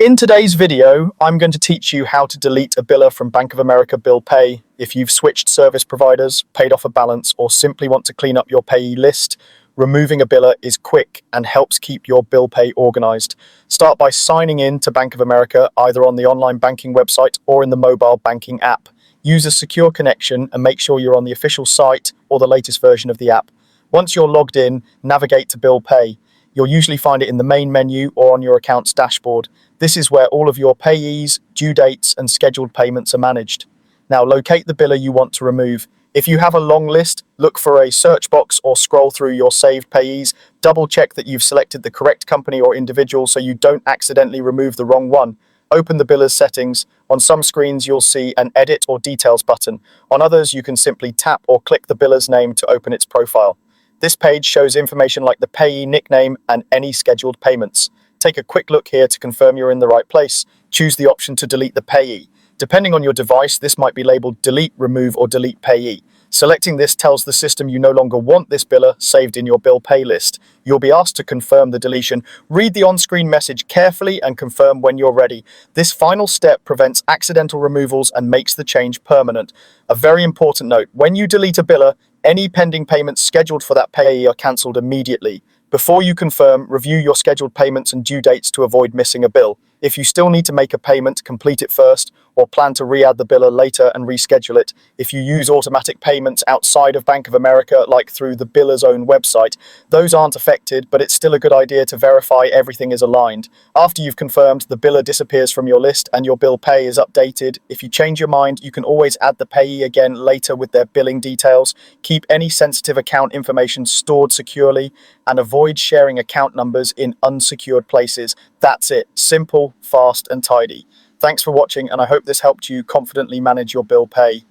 In today's video, I'm going to teach you how to delete a biller from Bank of America Bill Pay if you've switched service providers, paid off a balance, or simply want to clean up your payee list. Removing a biller is quick and helps keep your bill pay organized. Start by signing in to Bank of America either on the online banking website or in the mobile banking app. Use a secure connection and make sure you're on the official site or the latest version of the app. Once you're logged in, navigate to Bill Pay. You'll usually find it in the main menu or on your account's dashboard. This is where all of your payees, due dates, and scheduled payments are managed. Now locate the biller you want to remove. If you have a long list, look for a search box or scroll through your saved payees. Double check that you've selected the correct company or individual so you don't accidentally remove the wrong one. Open the biller's settings. On some screens you'll see an edit or details button. On others you can simply tap or click the biller's name to open its profile. This page shows information like the payee nickname and any scheduled payments. Take a quick look here to confirm you're in the right place. Choose the option to delete the payee. Depending on your device, this might be labeled delete, remove, or delete payee. Selecting this tells the system you no longer want this biller saved in your bill pay list. You'll be asked to confirm the deletion. Read the on-screen message carefully and confirm when you're ready. This final step prevents accidental removals and makes the change permanent. A very important note, when you delete a biller, any pending payments scheduled for that payee are cancelled immediately. Before you confirm, review your scheduled payments and due dates to avoid missing a bill. If you still need to make a payment, complete it first, or plan to re-add the biller later and reschedule it. If you use automatic payments outside of Bank of America, like through the biller's own website, those aren't affected, but it's still a good idea to verify everything is aligned. After you've confirmed, the biller disappears from your list and your bill pay is updated. If you change your mind, you can always add the payee again later with their billing details. Keep any sensitive account information stored securely and avoid sharing account numbers in unsecured places. That's it. Simple, fast, and tidy. Thanks for watching, and I hope this helped you confidently manage your bill pay.